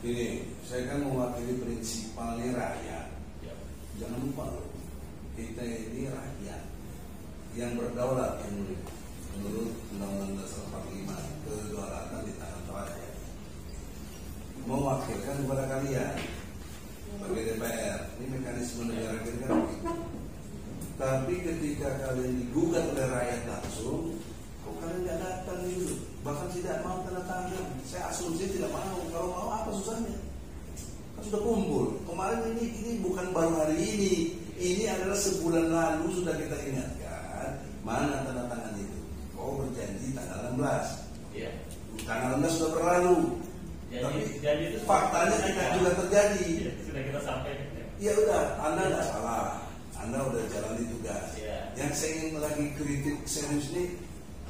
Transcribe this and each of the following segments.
Gini, saya kan mewakili prinsipalnya rakyat. Jangan lupa loh, kita ini rakyat yang berdaulat yang menurut Undang-Undang Dasar 45, kedaulatan di tangan rakyat. Mewakilkan kepada kalian sebagai DPR, ini mekanisme negara kita kan begitu. Tapi ketika kalian digugat oleh rakyat langsung, kok kalian nggak datang gitu, bahkan tidak mau tanda tangan. Saya asumsi tidak mau. Kalau mau apa susahnya? Kan sudah kumpul. Kemarin ini bukan baru hari ini adalah sebulan lalu sudah kita ingatkan. Mana tanda tangan itu? Oh, berjanji tanggal 16. Iya. Tanggal 16 sudah berlalu. Tapi itu faktanya tidak juga terjadi. Ya, sudah kita sampaikan. Ya udah, Anda nggak salah. Anda udah jalani tugas. Ya. Yang saya ingin lagi kritik serius ini,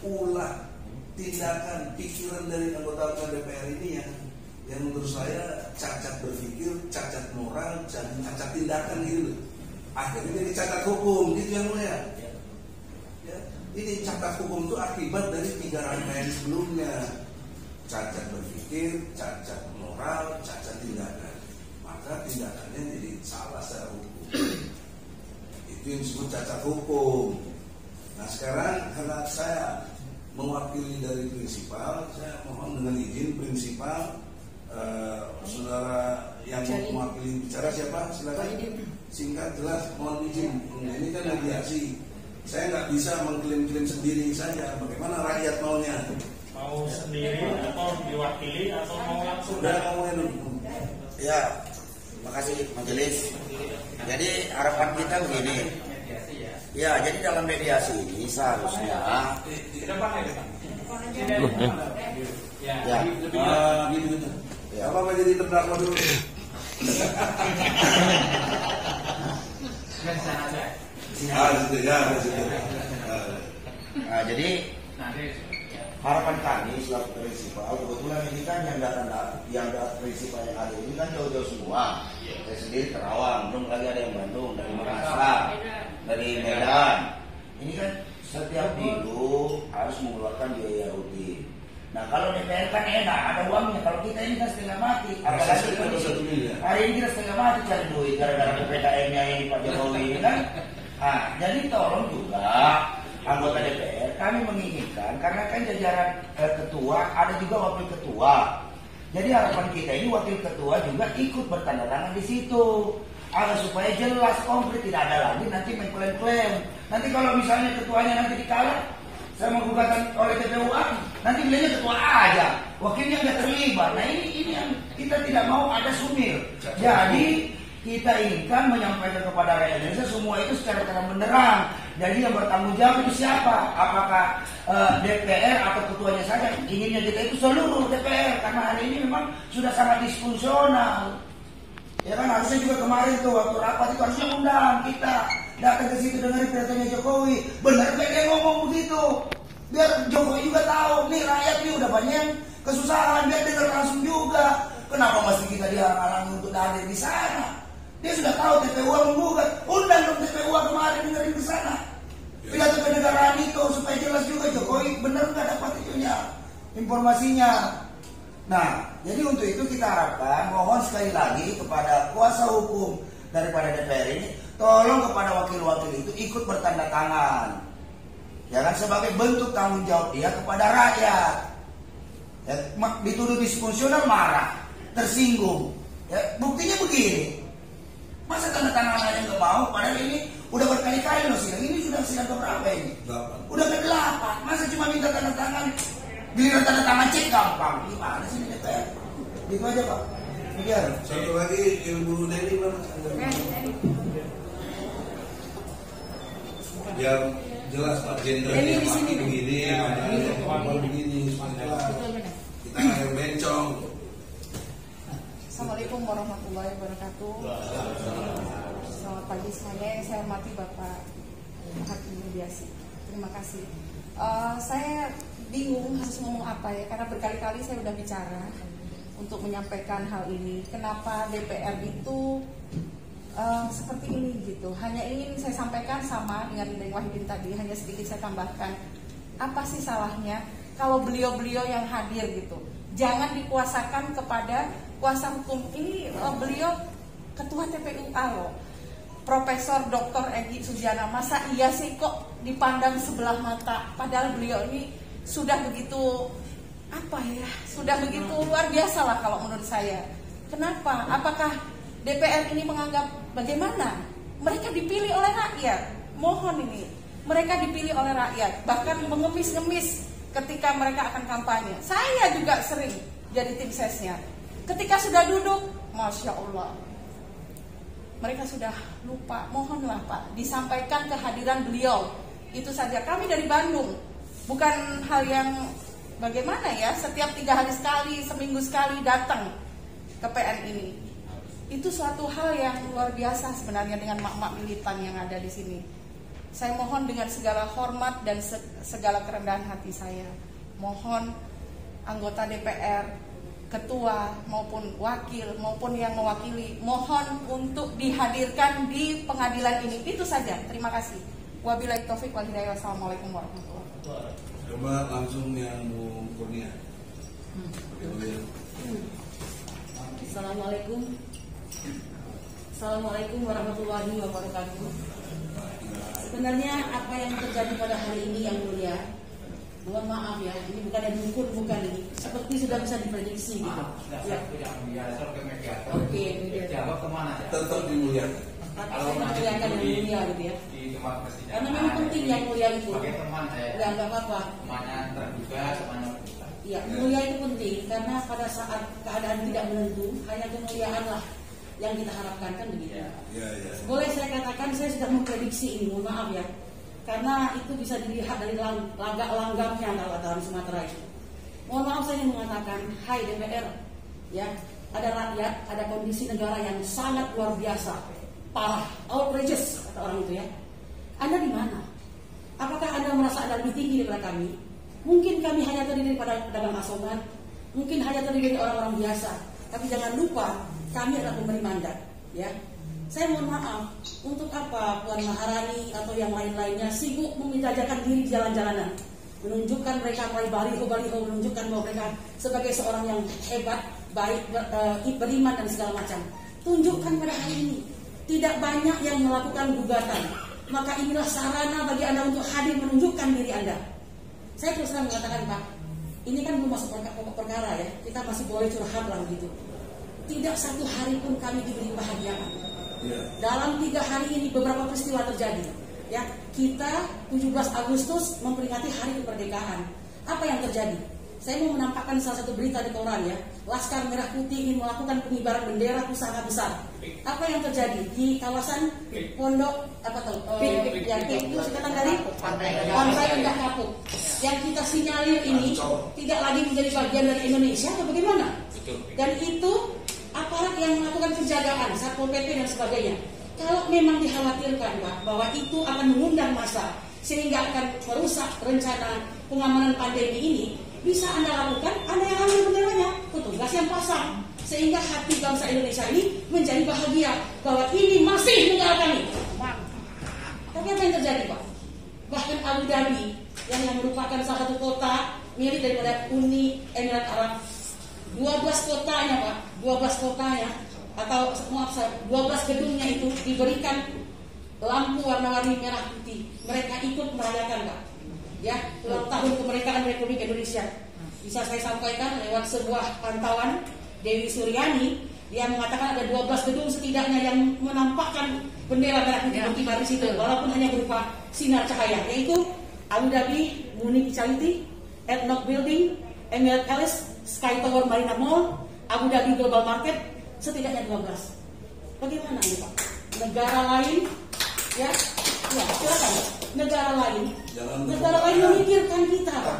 ulah tindakan pikiran dari anggota DPR ini yang menurut saya cacat berpikir, cacat moral, cacat tindakan gitu. Akhirnya jadi cacat hukum, gitu yang mulia. Ya. Ini cacat hukum itu akibat dari 3 rangkaian sebelumnya. Cacat berpikir, cacat moral, cacat tindakan. Maka tindakannya jadi salah secara hukum. Itu yang disebut cacat hukum. Nah sekarang karena saya mewakili dari prinsipal, saya mohon dengan izin prinsipal, saudara yang mewakili bicara siapa? Silakan singkat jelas, mohon izin. Ini kan mediasi. Saya nggak bisa mengklaim-klaim sendiri saja. Bagaimana rakyat maunya? Mau sendiri atau diwakili atau mau langsung? Sudah ngomongin dulu. Ya, makasih majelis. Jadi harapan kita begini. Ya, jadi dalam mediasi ini seharusnya gitu. Ya, apa jadi terdakwa dulu? Gitu ya. Nah, jadi harapan kami selaku prinsipal, kebetulan ini kan yang prinsipal yang ada ini kan jauh-jauh semua. Saya sendiri Kerawang, belum lagi ada yang Bandung, dari Makassar, dari Medan. Ini kan setiap minggu harus mengeluarkan biaya rutin. Nah kalau DPR kan enak, ada uangnya. Kalau kita ini kan setengah mati. Apalagi hari ini kita setengah mati cari duit gara-gara PPKM-nya ini Pak Jokowi ini kan. Nah, jadi tolong juga anggota DPR kami menginginkan, karena kan jajaran ketua ada juga wakil ketua. Jadi harapan kita ini wakil ketua juga ikut bertanda tangan di situ, agar supaya jelas konkret, tidak ada lagi nanti mengklaim-klaim. Nanti kalau misalnya ketuanya nanti dikalah, saya mau gugatan oleh TPUA, nanti bilangnya ketua aja, wakilnya nggak terlibat. Nah ini yang kita tidak mau ada sumir. Jadi kita inginkan menyampaikan kepada rakyat Indonesia semua itu secara terang benderang. Jadi yang bertanggung jawab itu siapa? Apakah DPR atau ketuanya saja? Inginnya kita itu seluruh DPR, karena hari ini memang sudah sangat disfungsional. Ya kan harusnya juga kemarin tuh waktu rapat itu harusnya undang kita datang ke situ dengerin pidatonya Jokowi. Benar gak dia ngomong begitu? Biar Jokowi juga tahu nih rakyat nih udah banyak yang kesusahan, biar dengar langsung juga. Kenapa mesti kita dihalang-halangi untuk hadir di sana? Dia sudah tahu TPUA menggugat, undang dong TPUA kemarin dengerin di sana. Pidato kenegaraan itu supaya jelas juga Jokowi benar nggak dapat itunya informasinya. Nah, jadi untuk itu kita harapkan, mohon sekali lagi kepada kuasa hukum daripada DPR ini, tolong kepada wakil-wakil itu ikut bertanda tangan. Ya kan, sebagai bentuk tanggung jawab dia kepada rakyat. Ya, dituduh disfungsional marah, tersinggung. Ya, buktinya begini. Masa tanda tangan aja nggak mau? Padahal ini udah berkali-kali loh sidang. Ini sudah sidang keberapa ini? 8. Udah ke-8. Masa cuma minta tanda tangan? Giliran tanda tangan cek gampang. Gimana sih ini DPR? Gitu aja Pak. Biar. Satu lagi ilmu Neni mana? Biar jelas Pak Jenderal begini, begini, kita akhir bencong. Assalamualaikum warahmatullahi wabarakatuh. Selamat pagi semuanya. Yang saya hormati Bapak Hakim Mediasi. Terima kasih. Saya bingung harus ngomong apa ya, karena berkali-kali saya sudah bicara untuk menyampaikan hal ini. Kenapa DPR itu seperti ini gitu. Hanya ingin saya sampaikan sama dengan Neng Wahidin tadi, hanya sedikit saya tambahkan. Apa sih salahnya kalau beliau-beliau yang hadir gitu jangan dikuasakan kepada kuasa hukum. Ini beliau ketua TPUA loh, Profesor Dr. Egy Sujana. Masa iya sih kok dipandang sebelah mata, padahal beliau ini sudah begitu sudah begitu luar biasa lah kalau menurut saya. Kenapa? Apakah DPR ini menganggap bagaimana? Mereka dipilih oleh rakyat. Mohon ini, mereka dipilih oleh rakyat, bahkan mengemis-ngemis ketika mereka akan kampanye. Saya juga sering jadi tim sesnya. Ketika sudah duduk, Masya Allah, mereka sudah lupa. Mohonlah Pak, disampaikan kehadiran beliau. Itu saja. Kami dari Bandung, bukan hal yang bagaimana ya, setiap 3 hari sekali, seminggu sekali datang ke PN ini. Itu suatu hal yang luar biasa sebenarnya dengan mak-mak militan yang ada di sini. Saya mohon dengan segala hormat dan segala kerendahan hati saya, mohon anggota DPR, ketua maupun wakil maupun yang mewakili, mohon untuk dihadirkan di pengadilan ini. Itu saja. Terima kasih. Wabillahi taufik wal hidayah. Wassalamualaikum warahmatullahi wabarakatuh. Coba langsung yang Bu Kurnia. Assalamualaikum warahmatullahi wabarakatuh. Sebenarnya apa yang terjadi pada hari ini yang mulia, mohon maaf ya, ini bukan yang dukun, bukan ini. Seperti sudah bisa diprediksi gitu. Ya. Oke, jawab kemana? Tetap dimuliakan. Saya memuliakan yang mulia gitu ya. Karena memang penting yang mulia itu. Ya, nggak apa-apa. Mana terduga, mana terduga. Ya, mulia itu penting karena pada saat keadaan tidak menentu, hanya kemuliaan lah yang kita harapkan, kan begitu. Ya. Boleh saya katakan saya sudah memprediksi ini, mohon maaf ya, karena itu bisa dilihat dari langgam-langgamnya kalau kata Sumatera itu. Mohon maaf saya ingin mengatakan, hai DPR, ya, ada rakyat, ada kondisi negara yang sangat luar biasa, parah, outrageous kata orang itu ya. Anda di mana? Apakah Anda merasa Anda lebih tinggi daripada kami? Mungkin kami hanya terdiri daripada pedagang asongan, mungkin hanya terdiri dari orang-orang biasa, tapi jangan lupa kami adalah pemberi mandat, ya. Saya mohon maaf, untuk apa Puan Maharani atau yang lain-lainnya sibuk menjajakan diri di jalan-jalanan, menunjukkan mereka meraih baliho-baliho, menunjukkan bahwa mereka sebagai seorang yang hebat, baik, beriman dan segala macam. Tunjukkan pada hari ini, tidak banyak yang melakukan gugatan, maka inilah sarana bagi Anda untuk hadir menunjukkan diri Anda. Saya terus terang mengatakan Pak, ini kan belum masuk pokok perkara ya, kita masih boleh curhat lah gitu. Tidak satu hari pun kami diberi kebahagiaan. Dalam 3 hari ini beberapa peristiwa terjadi. Ya, kita 17 Agustus memperingati Hari Kemerdekaan. Apa yang terjadi? Saya mau menampakkan salah satu berita di koran ya. Laskar Merah Putih ingin melakukan pengibaran bendera pusaka besar. Apa yang terjadi di kawasan Pondok itu sekitar dari Pantai Indah Kapuk. Yang kita sinyalir ini tidak lagi menjadi bagian dari Indonesia atau bagaimana? Dan itu aparat yang melakukan penjagaan, Satpol PP dan sebagainya. Kalau memang dikhawatirkan Pak, bahwa itu akan mengundang massa sehingga akan merusak rencana pengamanan pandemi ini, bisa Anda lakukan, Anda yang ambil benderanya, petugas yang pasang, sehingga hati bangsa Indonesia ini menjadi bahagia bahwa ini masih negara kami. Tapi apa yang terjadi Pak? Bahkan Abu Dhabi yang merupakan salah satu kota milik daripada Uni Emirat Arab, 12 kotanya Pak, 12 kotanya atau maaf 12 gedungnya itu diberikan lampu warna-warni merah putih. Mereka ikut merayakan Pak, ya, ulang tahun kemerdekaan Republik Indonesia. Bisa saya sampaikan lewat sebuah pantauan Dewi Suryani, dia mengatakan ada 12 gedung setidaknya yang menampakkan bendera merah putih berkibar di situ, walaupun hanya berupa sinar cahaya, yaitu Abu Dhabi Munich Vitality, Ethnoc Building, Emirat Palace, Sky Tower Marina Mall, Abu Dhabi Global Market, setidaknya 12. Bagaimana ini Pak? Negara lain, ya silakan. Negara lain memikirkan kita Pak.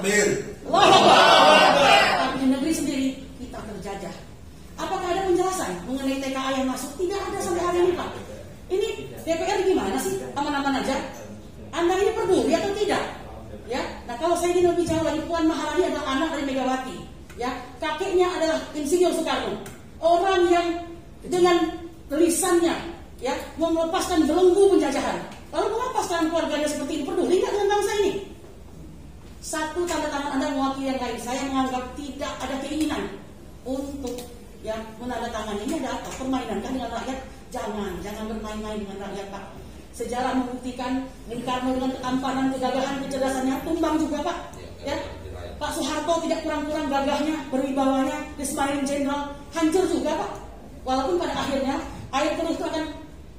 Tapi di negeri sendiri kita terjajah. Apakah ada penjelasan mengenai TKA yang masuk? Tidak ada sampai hari ini Pak. Ini DPR gimana sih? Aman-aman aja? Anda ini peduli atau tidak? Ya, nah kalau saya ingin lebih jauh lagi, Puan Maharani adalah anak dari Megawati. Ya, kakeknya adalah Insinyur Soekarno, orang yang dengan lisannya ya melepaskan belenggu penjajahan, lalu mengapa sekarang keluarganya seperti ini? Peduli nggak dengan bangsa ini? Satu tanda tangan Anda mewakili yang lain. Saya menganggap tidak ada keinginan untuk ya menandatangani. Ini ada apa? Permainan kan dengan rakyat? Jangan bermain-main dengan rakyat, Pak. Sejarah membuktikan Bung Karno dengan ketampanan, kegagahan, kecerdasannya tumbang juga, Pak. Ya, Pak Soeharto tidak kurang-kurang gagahnya, berwibawanya, Desmain Jenderal, hancur juga, Pak. Walaupun pada akhirnya air keruh itu akan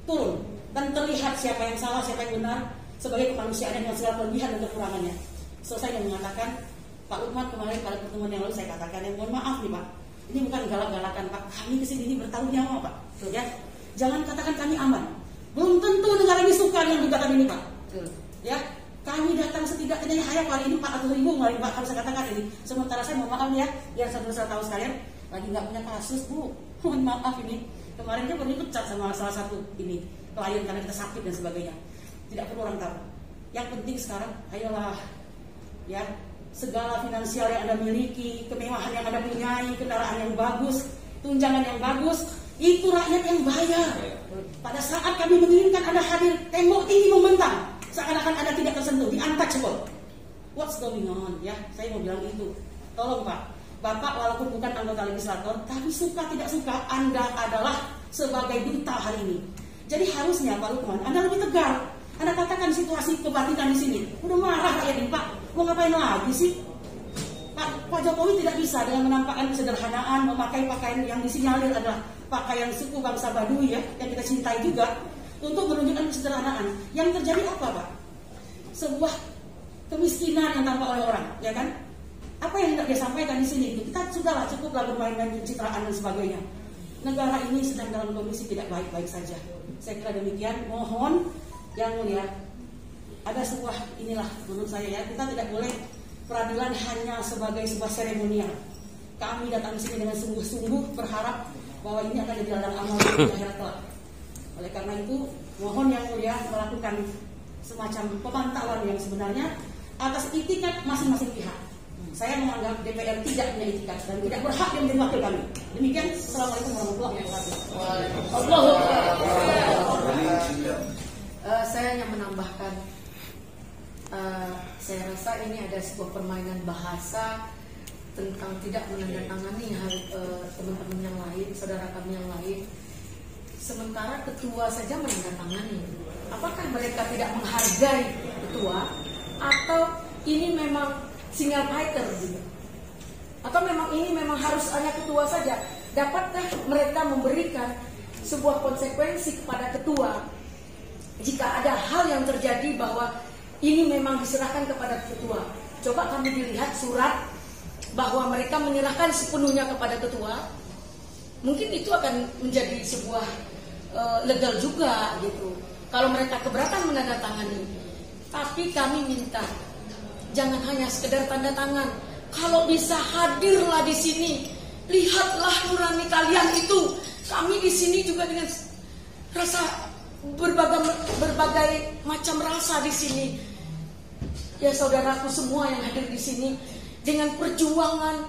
turun dan terlihat siapa yang salah, siapa yang benar sebagai kemanusiaan dengan segala kelebihan dan kekurangannya. So, saya mau mengatakan, Pak Lukman kemarin pada pertemuan yang lalu saya katakan, yang mohon maaf nih Pak, ini bukan galak-galakan Pak, kami kesini ini bertaruh nyawa Pak, tuh ya. Jangan katakan kami aman. Belum tentu negara ini suka dengan gugatan ini Pak. Ya, kami datang setidaknya hanya kali ini 400.000 kemarin Pak, harus saya katakan ini. Sementara saya mohon maaf ya, biar saya tahu sekalian, lagi nggak punya kasus Bu, mohon maaf ini. Kemarin dia baru dipecat sama salah satu ini klien karena kita sakit dan sebagainya. Tidak perlu orang tahu. Yang penting sekarang, ayolah, ya segala finansial yang Anda miliki, kemewahan yang Anda punyai, kendaraan yang bagus, tunjangan yang bagus, itu rakyat yang bayar. Pada saat kami menginginkan Anda hadir, tembok tinggi membentang, seakan-akan Anda tidak tersentuh, untouchable. What's going on? Ya, saya mau bilang itu. Tolong Pak, Bapak walaupun bukan anggota legislator, tapi suka tidak suka Anda adalah sebagai duta hari ini. Jadi harusnya Pak Lukman, Anda lebih tegar. Anda katakan situasi kebatinan di sini. Udah marah rakyat ini Pak, mau ngapain lagi sih? Pak Jokowi tidak bisa dengan menampakkan kesederhanaan, memakai pakaian yang disinyalir adalah pakaian suku bangsa Baduy ya, yang kita cintai juga, untuk menunjukkan kesederhanaan. Yang terjadi apa Pak? Sebuah kemiskinan yang tampak oleh orang, ya kan? Apa yang tidak dia sampaikan di sini itu kita sudahlah cukuplah bermain-main pencitraan dan sebagainya. Negara ini sedang dalam kondisi tidak baik-baik saja. Saya kira demikian. Mohon yang mulia, ada sebuah inilah menurut saya ya, kita tidak boleh peradilan hanya sebagai sebuah seremonial. Kami datang ke sini dengan sungguh-sungguh berharap bahwa ini akan jadi ladang amal di akhirat kelak. Oleh karena itu, mohon yang mulia melakukan semacam pemantauan yang sebenarnya atas itikat masing-masing pihak. Saya menganggap DPR tidak punya itikat dan tidak berhak yang menjadi wakil kami. Demikian, Assalamualaikum warahmatullahi wabarakatuh. Saya hanya menambahkan, saya rasa ini ada sebuah permainan bahasa tentang tidak menandatangani teman-teman yang lain, saudara kami yang lain. Sementara ketua saja menandatangani. Apakah mereka tidak menghargai ketua atau ini memang single fighter gitu? Atau memang ini memang harus hanya ketua saja? Dapatkah mereka memberikan sebuah konsekuensi kepada ketua jika ada hal yang terjadi bahwa ini memang diserahkan kepada ketua? Coba kami dilihat surat bahwa mereka menyerahkan sepenuhnya kepada ketua. Mungkin itu akan menjadi sebuah legal juga gitu. Kalau mereka keberatan menandatangani. Tapi kami minta jangan hanya sekedar tanda tangan. Kalau bisa hadirlah di sini. Lihatlah nurani kalian itu. Kami di sini juga dengan rasa berbagai macam rasa di sini. Ya saudaraku semua yang hadir di sini dengan perjuangan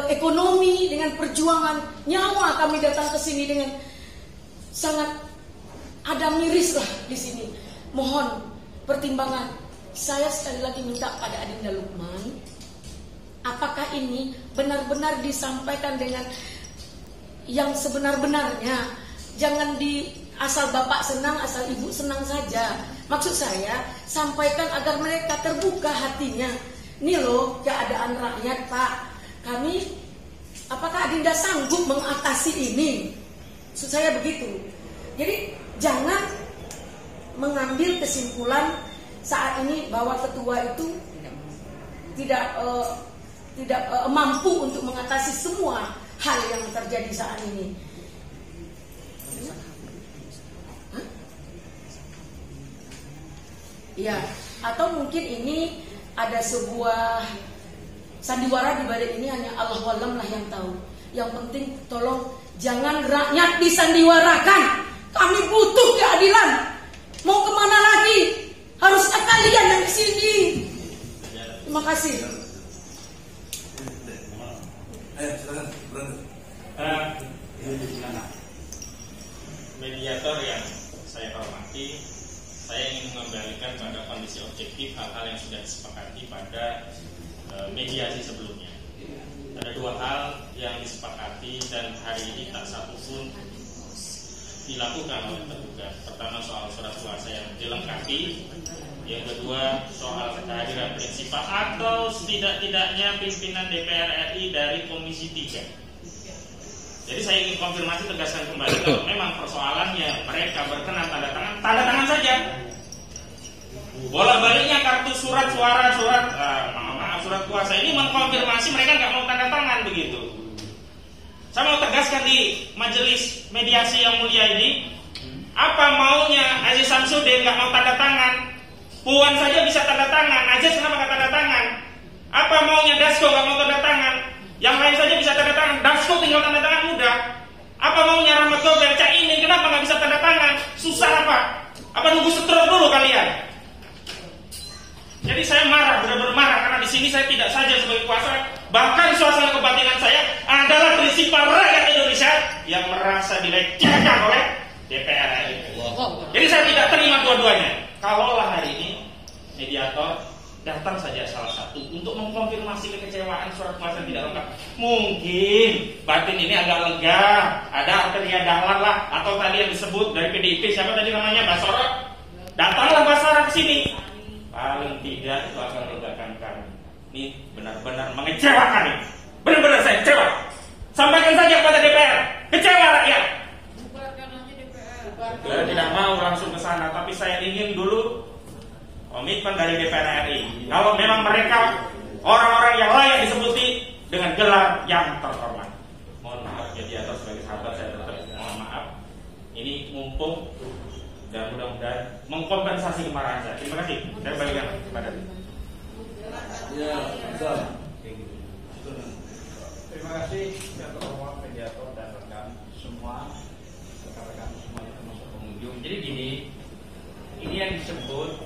ekonomi, dengan perjuangan nyawa kami datang ke sini dengan sangat ada miris lah di sini. Mohon pertimbangan. Saya sekali lagi minta pada Adinda Lukman, apakah ini benar-benar disampaikan dengan yang sebenar-benarnya? Jangan asal bapak senang, asal ibu senang saja. Maksud saya, sampaikan agar mereka terbuka hatinya. Ini loh keadaan rakyat Pak. Kami, apakah Adinda sanggup mengatasi ini? Maksud saya begitu. Jadi jangan mengambil kesimpulan saat ini bahwa ketua itu tidak mampu untuk mengatasi semua hal yang terjadi saat ini. Ya, atau mungkin ini ada sebuah sandiwara di balik ini, hanya Allah walam lah yang tahu. Yang penting tolong jangan rakyat disandiwarakan. Kami butuh keadilan. Mau kemana lagi? Harusnya kalian yang di sini. Terima kasih. Mediator yang saya hormati, saya ingin mengembalikan pada kondisi objektif hal-hal yang sudah disepakati pada mediasi sebelumnya. Ada dua hal yang disepakati dan hari ini tak satu pun dilakukan oleh tergugat. Pertama soal surat kuasa yang dilengkapi, yang kedua soal kehadiran prinsipal atau setidak-tidaknya pimpinan DPR RI dari Komisi 3. Jadi saya ingin konfirmasi, tegaskan kembali kalau memang persoalannya mereka berkenan tanda tangan saja. Bolak-baliknya kartu surat suara, surat kuasa ini mengkonfirmasi mereka nggak mau tanda tangan begitu. Saya mau tegaskan di majelis mediasi yang mulia ini, apa maunya Aziz Samsudin nggak mau tanda tangan? Puan saja bisa tanda tangan, Aziz kenapa nggak tanda tangan? Apa maunya Dasko nggak mau tanda tangan? Yang lain saja bisa tanda tangan, Dasko tinggal tanda tangan mudah. Apa maunya Rahmat Gobel, Cak Imin kenapa nggak bisa tanda tangan? Susah apa? Apa nunggu stroke dulu kalian? Jadi saya marah, benar-benar marah karena di sini saya tidak saja sebagai kuasa, bahkan suasana kebatinan saya adalah prinsipal rakyat Indonesia yang merasa dilecehkan oleh DPR RI. Jadi saya tidak terima dua-duanya. Kalaulah hari ini mediator datang saja salah satu untuk mengkonfirmasi kekecewaan surat kuasa tidak lengkap, mungkin batin ini agak lega, ada Arteria Dahlan lah, atau tadi yang disebut dari PDIP siapa tadi namanya, Basoro, datanglah Basara ke sini. Paling tidak itu akan melegakan kami. Ini benar-benar mengecewakan ini. Benar-benar saya kecewa. Sampaikan saja kepada DPR, kecewa rakyat. Saya tidak mau langsung ke sana, tapi saya ingin dulu komitmen dari DPR RI. Kalau memang mereka orang-orang yang layak disebuti dengan gelar yang terhormat. Mohon maaf mediator sebagai sahabat saya tetap mohon maaf. Ini mumpung dan mudah-mudahan mengkompensasi kemarahan saya. Terima kasih. Saya balikan kepada Ya, betul. Terima kasih yang terhormat mediator dan rekan semua, rekan-rekan semuanya termasuk pengunjung. Jadi gini, ini yang disebut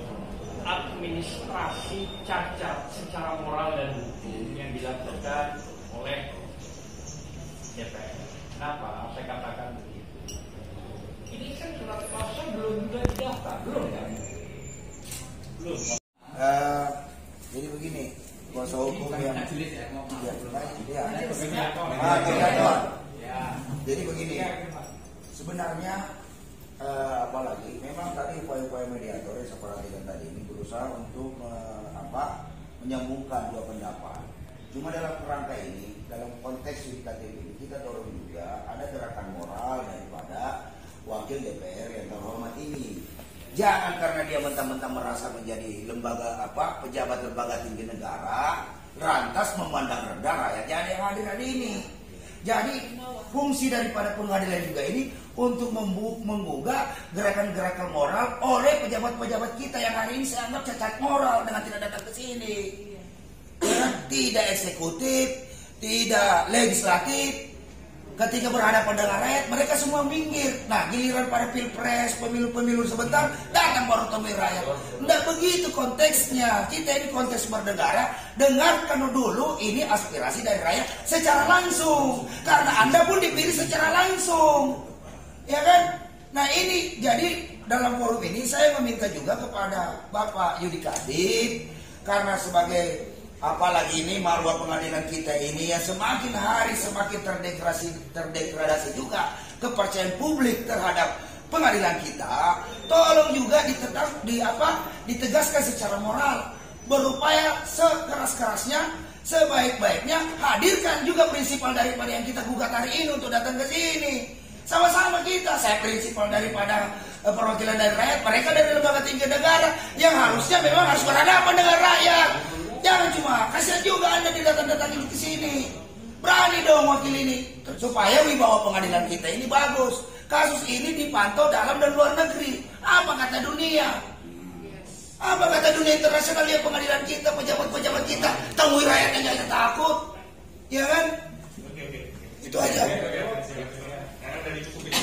administrasi cacat secara moral dan hukum yang dilakukan oleh DPR. Kenapa saya katakan begitu? Ini kan surat kuasa belum juga didaftar, belum kan? Belum. Jadi begini, kuasa hukum yang jadi begini, sebenarnya apalagi memang tadi upaya-upaya mediator yang saya perhatikan tadi ini berusaha untuk menyambungkan dua pendapat. Cuma dalam kerangka ini, dalam konteks yudikatif ini kita dorong juga ada gerakan moral daripada wakil DPR yang terhormat ini. Jangan karena dia mentang-mentang merasa menjadi lembaga pejabat lembaga tinggi negara, lantas memandang rendah rakyat yang hadir hari ini. Jadi fungsi daripada pengadilan juga ini untuk menggugah gerakan-gerakan moral oleh pejabat-pejabat kita yang hari ini saya anggap cacat moral dengan tidak datang ke sini. Tidak eksekutif, tidak legislatif. Ketika berhadapan dengan rakyat, mereka semua minggir. Nah, giliran pada pilpres, pemilu-pemilu sebentar, datang baru temui rakyat. Tidak begitu konteksnya. Kita ini konteks bernegara. Dengarkan dulu ini aspirasi dari rakyat secara langsung. Karena Anda pun dipilih secara langsung. Ya kan? Nah ini, jadi dalam forum ini saya meminta juga kepada Bapak Yudikatif. Karena sebagai apalagi ini marwah pengadilan kita ini yang semakin hari semakin terdegradasi juga kepercayaan publik terhadap pengadilan kita, tolong juga ditegaskan secara moral, berupaya sekeras-kerasnya, sebaik-baiknya hadirkan juga prinsipal daripada yang kita gugat hari ini untuk datang ke sini. Sama-sama kita, saya prinsipal daripada perwakilan dari rakyat, mereka dari lembaga tinggi negara yang harusnya memang harus berhadapan dengan rakyat. Jangan cuma kasihan juga Anda didatang-datangin ke sini. Berani dong wakil ini supaya wibawa pengadilan kita ini bagus. Kasus ini dipantau dalam dan luar negeri. Apa kata dunia? Apa kata dunia internasional lihat pengadilan kita, pejabat-pejabat kita temui rakyatnya jangan takut. Ya kan? Itu aja. Karena tadi cukup